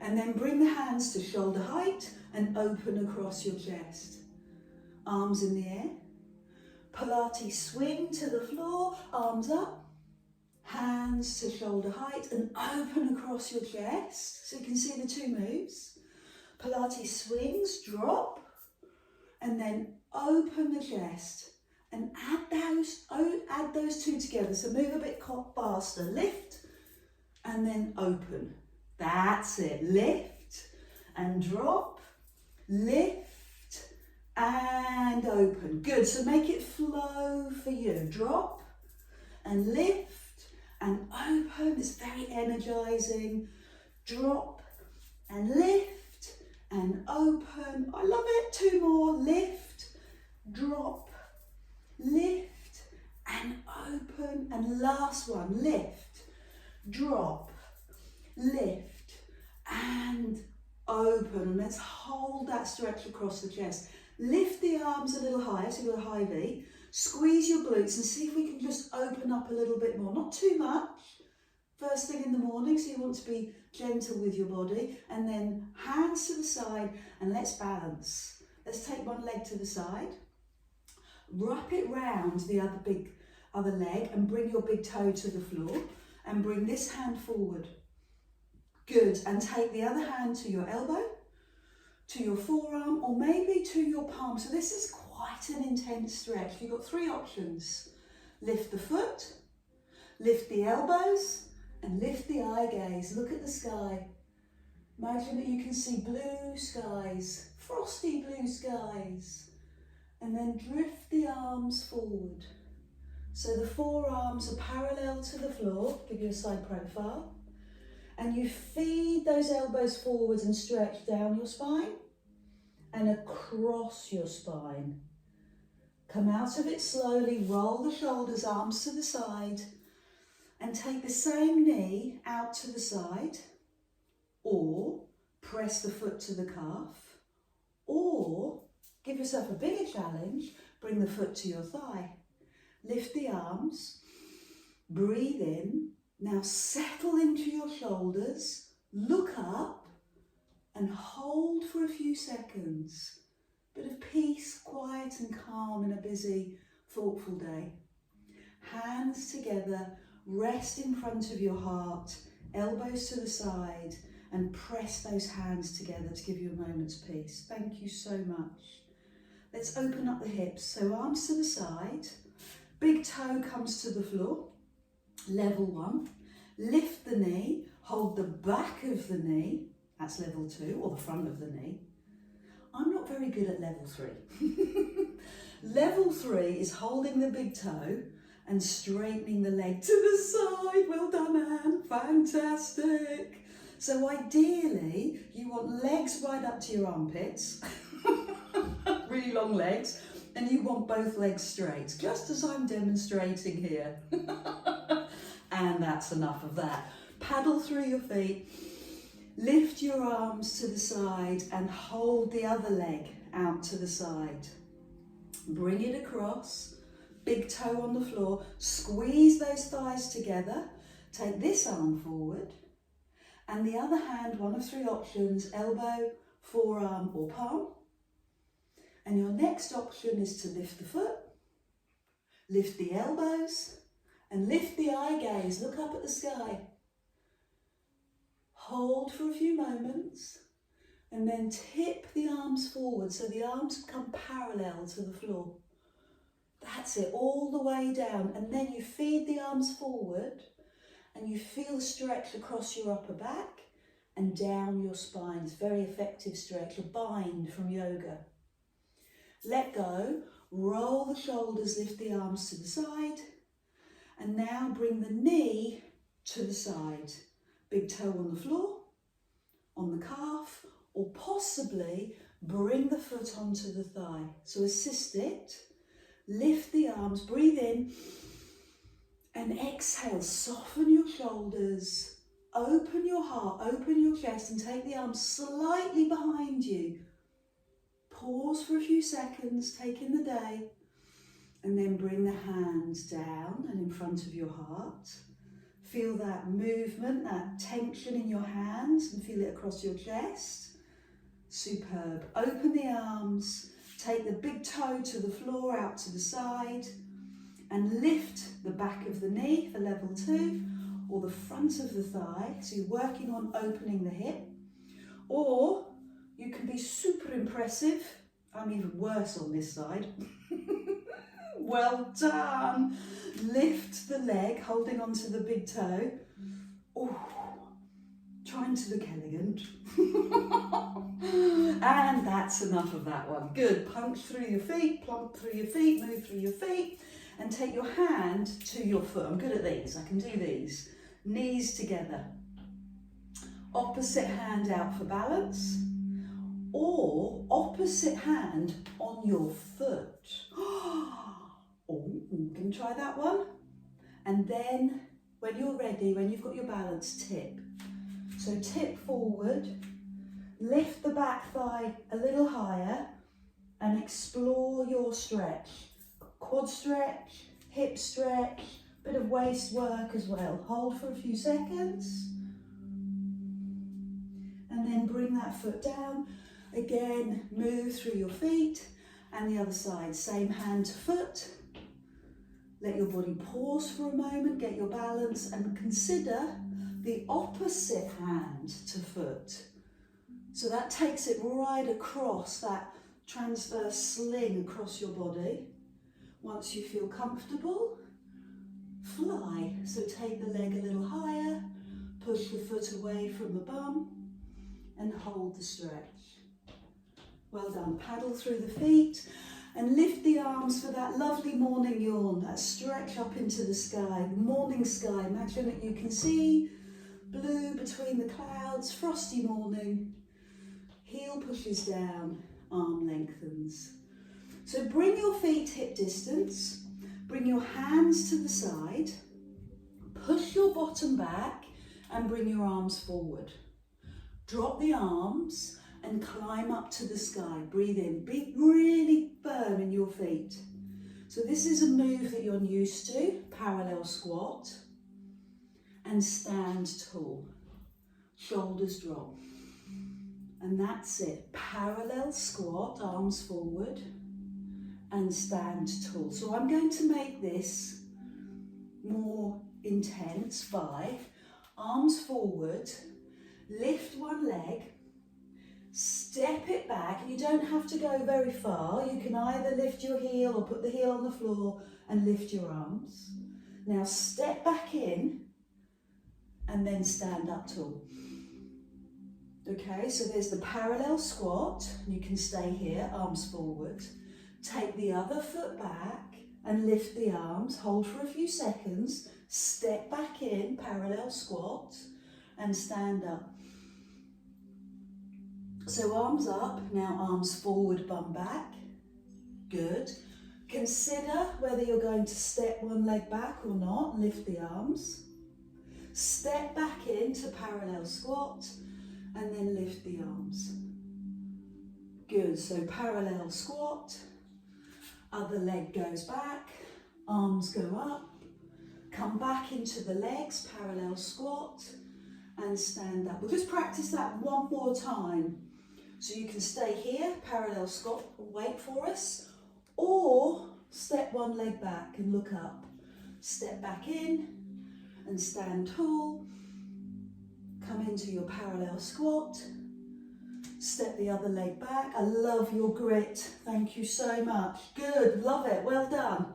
And then bring the hands to shoulder height and open across your chest. Arms in the air. Pilates swing to the floor, arms up. Hands to shoulder height and open across your chest. So you can see the two moves. Pilates swings, drop, and then open the chest. And add those two together. So move a bit faster. Lift and then open. That's it. Lift and drop. Lift and open. Good. So make it flow for you. Drop and lift and open. It's very energizing. Drop and lift and open. I love it. Two more. Lift, drop, lift and open. And last one. Lift, drop, lift and open. And let's hold that stretch across the chest. Lift the arms a little higher, so you've got a high V. Squeeze your glutes and see if we can just open up a little bit more. Not too much. First thing in the morning, so you want to be gentle with your body. And then hands to the side and let's balance. Let's take one leg to the side. Wrap it round the other leg and bring your big toe to the floor. And bring this hand forward. Good. And take the other hand to your elbow, to your forearm, or maybe to your palm. So this is quite an intense stretch. You've got three options. Lift the foot, lift the elbows, and lift the eye gaze. Look at the sky. Imagine that you can see blue skies, frosty blue skies. And then drift the arms forward. So the forearms are parallel to the floor. Give you a side profile. And you feed those elbows forwards and stretch down your spine and across your spine. Come out of it slowly, roll the shoulders, arms to the side, and take the same knee out to the side, or press the foot to the calf, or give yourself a bigger challenge, bring the foot to your thigh. Lift the arms, breathe in, now settle into your shoulders, look up and hold for a few seconds. Bit of peace, quiet and calm in a busy, thoughtful day. Hands together, rest in front of your heart, elbows to the side, and press those hands together to give you a moment's peace. Thank you so much. Let's open up the hips. So arms to the side. Big toe comes to the floor, level one. Lift the knee, hold the back of the knee, that's level two, or the front of the knee. I'm not very good at level three. Level three is holding the big toe and straightening the leg to the side. Well done, Anne, fantastic. So ideally, you want legs right up to your armpits, really long legs, and you want both legs straight, just as I'm demonstrating here. And that's enough of that. Paddle through your feet, lift your arms to the side and hold the other leg out to the side. Bring it across, big toe on the floor, squeeze those thighs together, take this arm forward, and the other hand, one of three options, elbow, forearm or palm. And your next option is to lift the foot, lift the elbows, and lift the eye gaze, look up at the sky. Hold for a few moments, and then tip the arms forward so the arms come parallel to the floor. That's it, all the way down. And then you feed the arms forward, and you feel the stretch across your upper back and down your spine. It's a very effective stretch, a bind from yoga. Let go, roll the shoulders, lift the arms to the side, and now bring the knee to the side. Big toe on the floor, on the calf, or possibly bring the foot onto the thigh. So assist it, lift the arms, breathe in, and exhale, soften your shoulders, open your heart, open your chest, and take the arms slightly behind you. Pause for a few seconds, take in the day, and then bring the hands down and in front of your heart. Feel that movement, that tension in your hands, and feel it across your chest. Superb. Open the arms, take the big toe to the floor, out to the side, and lift the back of the knee for level 2, or the front of the thigh. So you're working on opening the hip. Or you can be super impressive. I'm even worse on this side. Well done. Lift the leg, holding onto the big toe. Oh, trying to look elegant. And that's enough of that one. Good. Punch through your feet, plump through your feet, move through your feet, and take your hand to your foot. I'm good at these. I can do these. Knees together. Opposite hand out for balance. Or opposite hand on your foot. Oh, can you try that one? And then when you're ready, when you've got your balance, tip. So tip forward, lift the back thigh a little higher and explore your stretch. Quad stretch, hip stretch, bit of waist work as well. Hold for a few seconds. And then bring that foot down. Again, move through your feet and the other side. Same hand to foot. Let your body pause for a moment, get your balance, and consider the opposite hand to foot. So that takes it right across, that transverse sling across your body. Once you feel comfortable, fly. So take the leg a little higher, push the foot away from the bum, and hold the stretch. Well done. Paddle through the feet and lift the arms for that lovely morning yawn, that stretch up into the sky, morning sky. Imagine that you can see blue between the clouds, frosty morning. Heel pushes down, arm lengthens. So bring your feet hip distance, bring your hands to the side, push your bottom back and bring your arms forward. Drop the arms and climb up to the sky. Breathe in, be really firm in your feet. So this is a move that you're used to, parallel squat, and stand tall. Shoulders drop. And that's it, parallel squat, arms forward, and stand tall. So I'm going to make this more intense by arms forward, lift one leg, step it back, and you don't have to go very far. You can either lift your heel or put the heel on the floor and lift your arms. Now step back in and then stand up tall. Okay, so there's the parallel squat. You can stay here, arms forward. Take the other foot back and lift the arms. Hold for a few seconds. Step back in, parallel squat, and stand up. So arms up, now arms forward, bum back. Good. Consider whether you're going to step one leg back or not. Lift the arms. Step back into parallel squat and then lift the arms. Good, so parallel squat, other leg goes back, arms go up, come back into the legs, parallel squat, and stand up. We'll just practice that one more time. So you can stay here, parallel squat, wait for us, or step one leg back and look up. Step back in and stand tall. Come into your parallel squat. Step the other leg back. I love your grit. Thank you so much. Good, love it, well done.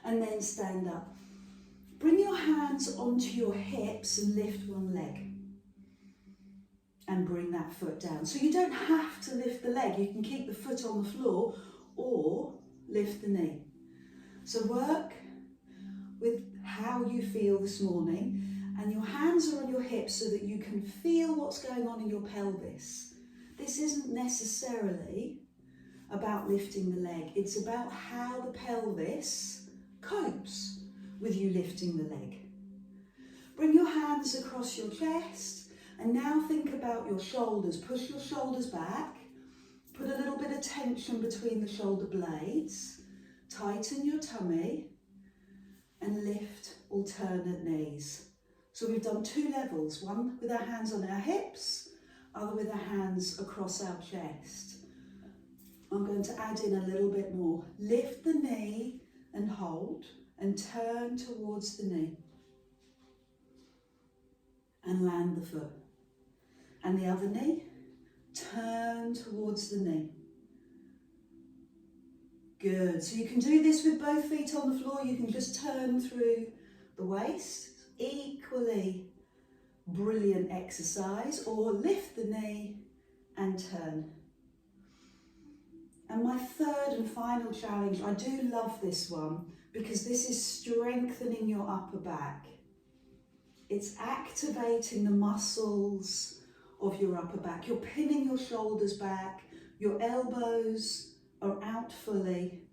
And then stand up. Bring your hands onto your hips and lift one leg. And bring that foot down. So you don't have to lift the leg. You can keep the foot on the floor or lift the knee. So work with how you feel this morning, and your hands are on your hips so that you can feel what's going on in your pelvis. This isn't necessarily about lifting the leg. It's about how the pelvis copes with you lifting the leg. Bring your hands across your chest. And now think about your shoulders. Push your shoulders back. Put a little bit of tension between the shoulder blades. Tighten your tummy and lift alternate knees. So we've done 2 levels, one with our hands on our hips, other with our hands across our chest. I'm going to add in a little bit more. Lift the knee and hold and turn towards the knee. And land the foot. And the other knee, turn towards the knee. Good. So you can do this with both feet on the floor. You can just turn through the waist. Equally brilliant exercise. Or lift the knee and turn. And my third and final challenge, I do love this one because this is strengthening your upper back. It's activating the muscles of your upper back. You're pinning your shoulders back, your elbows are out fully.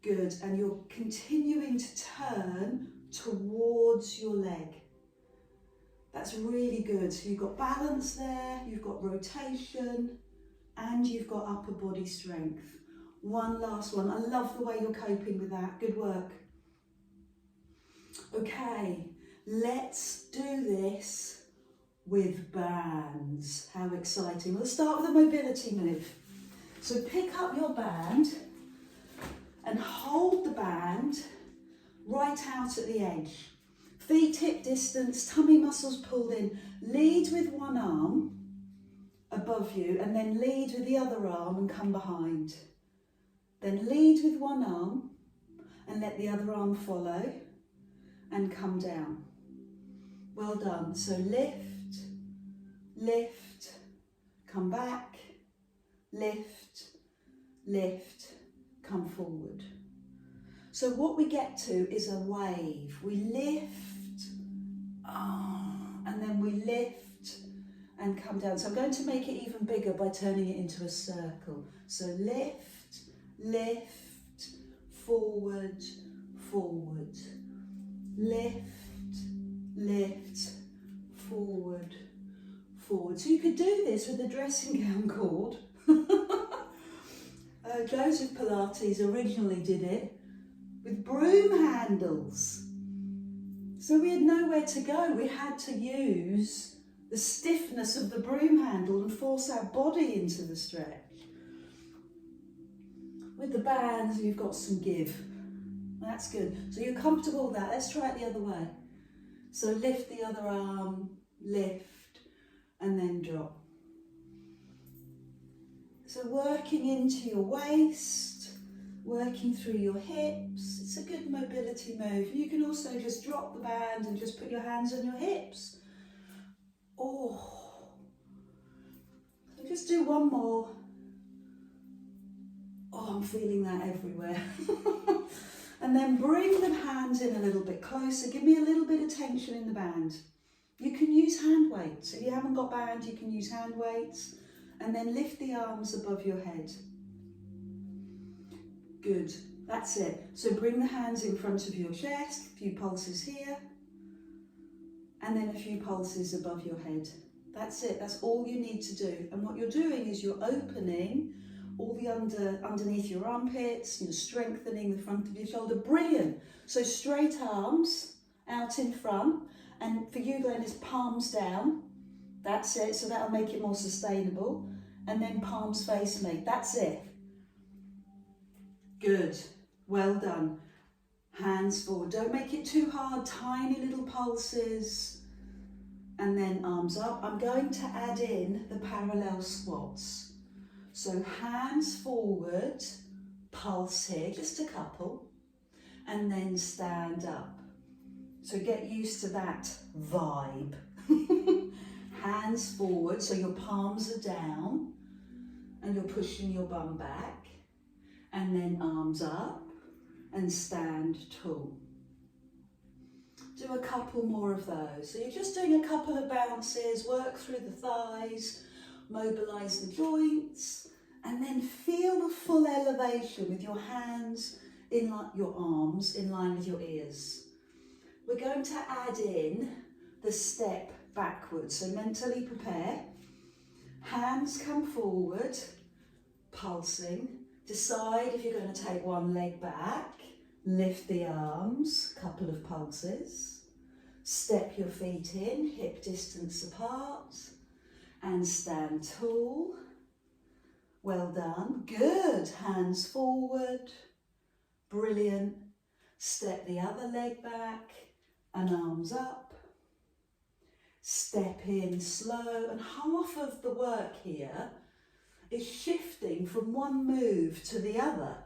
Good, and you're continuing to turn towards your leg. That's really good. So you've got balance there, you've got rotation, and you've got upper body strength. One last one. I love the way you're coping with that. Good work. Okay, let's do this with bands. How exciting. We'll start with a mobility move. So pick up your band and hold the band right out at the edge. Feet hip distance, tummy muscles pulled in. Lead with one arm above you and then lead with the other arm and come behind. Then lead with one arm and let the other arm follow and come down. Well done. So lift, lift, come back, lift, lift, come forward. So what we get to is a wave. We lift, and then we lift and come down. So I'm going to make it even bigger by turning it into a circle. So lift, lift, forward, forward. Lift, lift, forward, forward. So you could do this with a dressing gown cord. Joseph Pilates originally did it with broom handles. So we had nowhere to go. We had to use the stiffness of the broom handle and force our body into the stretch. With the bands, you've got some give. That's good. So you're comfortable with that. Let's try it the other way. So lift the other arm, lift, and then drop. So working into your waist, working through your hips. It's a good mobility move. You can also just drop the band and just put your hands on your hips. Oh, so just do one more. Oh, I'm feeling that everywhere. And then bring the hands in a little bit closer. Give me a little bit of tension in the band. You can use hand weights. If you haven't got band, you can use hand weights. And then lift the arms above your head. Good, that's it. So bring the hands in front of your chest, a few pulses here, and then a few pulses above your head. That's it, that's all you need to do. And what you're doing is you're opening all the underneath your armpits, you're strengthening the front of your shoulder. Brilliant. So straight arms out in front, and for you, Glenn, is palms down. That's it, so that'll make it more sustainable. And then palms face me, that's it. Good, well done. Hands forward, don't make it too hard, tiny little pulses. And then arms up. I'm going to add in the parallel squats. So hands forward, pulse here, just a couple. And then stand up. So get used to that vibe. Hands forward, so your palms are down and you're pushing your bum back, and then arms up and stand tall. Do a couple more of those. So you're just doing a couple of bounces, work through the thighs, mobilize the joints, and then feel the full elevation with your hands in like your arms in line with your ears. We're going to add in the step backwards, so mentally prepare. Hands come forward, pulsing. Decide if you're going to take one leg back, lift the arms, couple of pulses. Step your feet in, hip distance apart, and stand tall. Well done. Good. Hands forward. Brilliant. Step the other leg back and arms up. Step in slow, and half of the work here is shifting from one move to the other.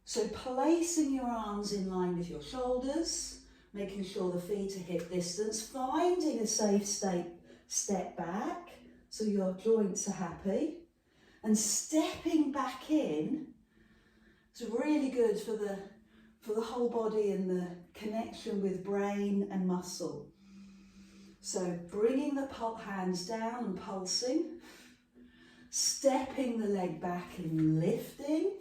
So placing your arms in line with your shoulders, making sure the feet are hip distance, finding a safe step back so your joints are happy, and stepping back in is really good for the whole body and the connection with brain and muscle. So bringing the hands down and pulsing, stepping the leg back and lifting.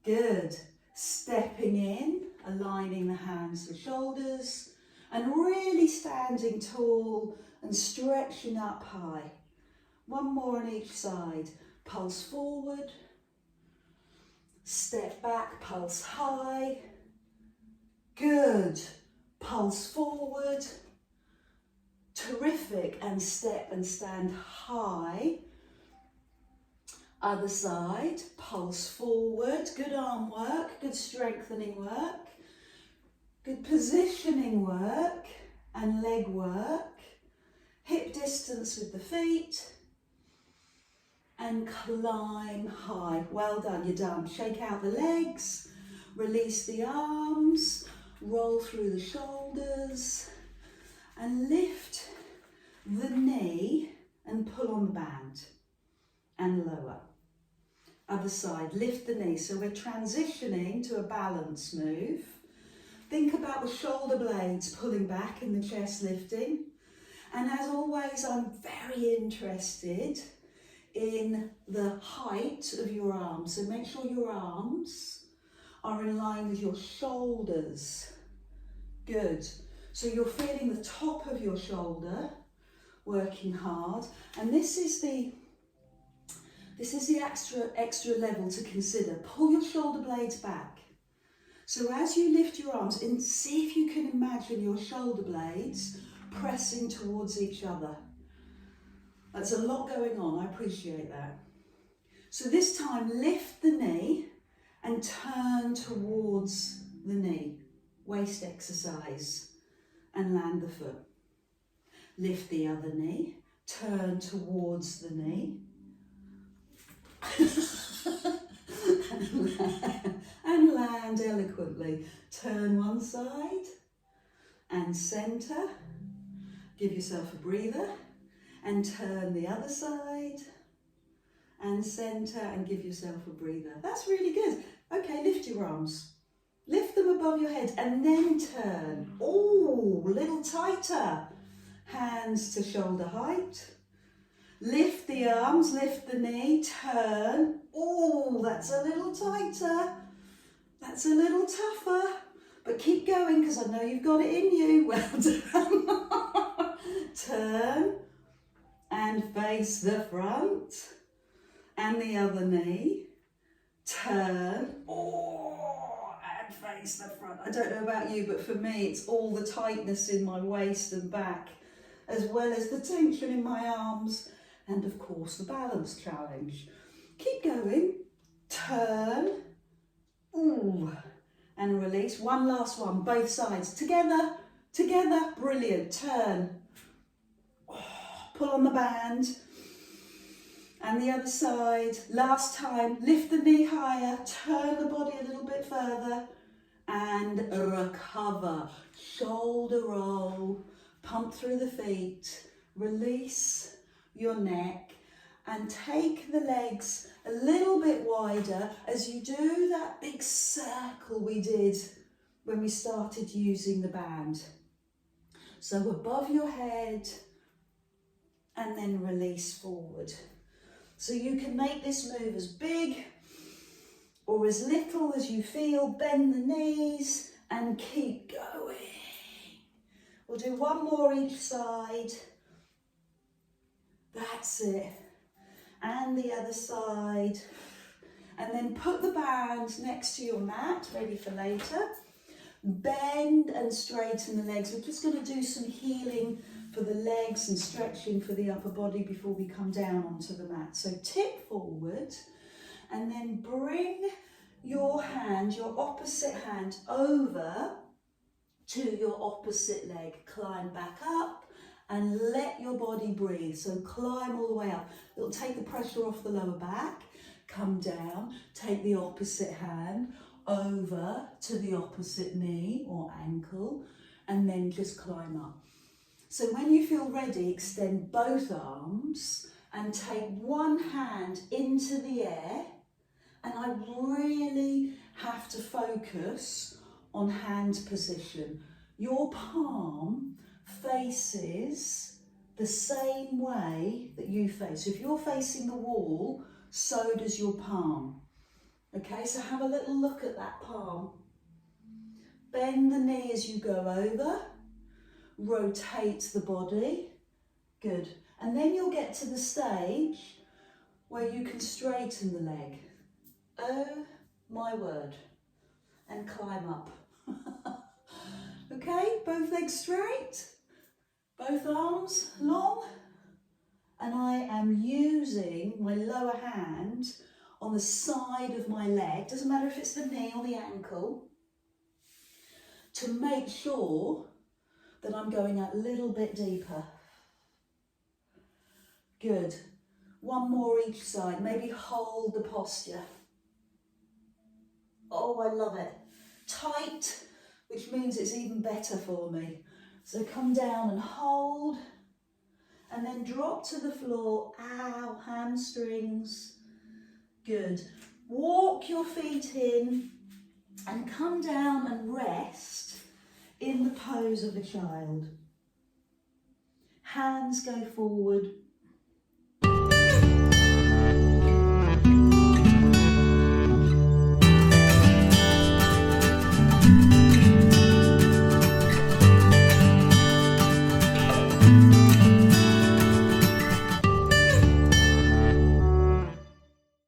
Good. Stepping in, aligning the hands with shoulders, and really standing tall and stretching up high. One more on each side. Pulse forward, step back, pulse high. Good. Pulse forward. Terrific. And step and stand high. Other side, pulse forward. Good arm work, good strengthening work, good positioning work and leg work. Hip distance with the feet. And climb high. Well done, you're done. Shake out the legs, release the arms, roll through the shoulders, and lift the knee and pull on the band and lower. Other side, lift the knee. So we're transitioning to a balance move. Think about the shoulder blades pulling back and the chest lifting. And as always, I'm very interested in the height of your arms. So make sure your arms are in line with your shoulders. Good. So you're feeling the top of your shoulder, working hard. And this is the extra level to consider. Pull your shoulder blades back. So as you lift your arms, and see if you can imagine your shoulder blades pressing towards each other. That's a lot going on, I appreciate that. So this time, lift the knee and turn towards the knee. Waist exercise, and land the foot. Lift the other knee, turn towards the knee. And land eloquently. Turn one side and centre. Give yourself a breather. And turn the other side and centre and give yourself a breather. That's really good. Okay, lift your arms. Lift them above your head and then turn. Oh, a little tighter. Hands to shoulder height. Lift the arms, lift the knee, turn. Oh, that's a little tighter. That's a little tougher. But keep going because I know you've got it in you. Well done. Turn. And face the front and the other knee. Turn. Oh, and face the front. I don't know about you, but for me, it's all the tightness in my waist and back, as well as the tension in my arms, and of course, the balance challenge. Keep going. Turn. Ooh, and release. One last one, both sides. Together, together. Brilliant. Turn. Pull on the band, and the other side. Last time, lift the knee higher, turn the body a little bit further, and recover. Shoulder roll, pump through the feet, release your neck, and take the legs a little bit wider as you do that big circle we did when we started using the band. So above your head, and then release forward. So you can make this move as big or as little as you feel. Bend the knees and keep going. We'll do one more each side. That's it. And the other side. And then put the band next to your mat, ready for later. Bend and straighten the legs. We're just going to do some healing for the legs and stretching for the upper body before we come down onto the mat. So tip forward and then bring your hand, your opposite hand, over to your opposite leg. Climb back up and let your body breathe. So climb all the way up. It'll take the pressure off the lower back. Come down, take the opposite hand over to the opposite knee or ankle, and then just climb up. So when you feel ready, extend both arms and take one hand into the air, and I really have to focus on hand position. Your palm faces the same way that you face. So if you're facing the wall, so does your palm. Okay, so have a little look at that palm. Bend the knee as you go over. Rotate the body. Good. And then you'll get to the stage where you can straighten the leg. Oh my word. And climb up. Okay, both legs straight. Both arms long. And I am using my lower hand on the side of my leg, doesn't matter if it's the knee or the ankle, to make sure that I'm going a little bit deeper. Good. One more each side. Maybe hold the posture. Oh, I love it. Tight, which means it's even better for me. So come down and hold, and then drop to the floor. Ow, hamstrings. Good. Walk your feet in and come down and rest in the pose of a child. Hands go forward,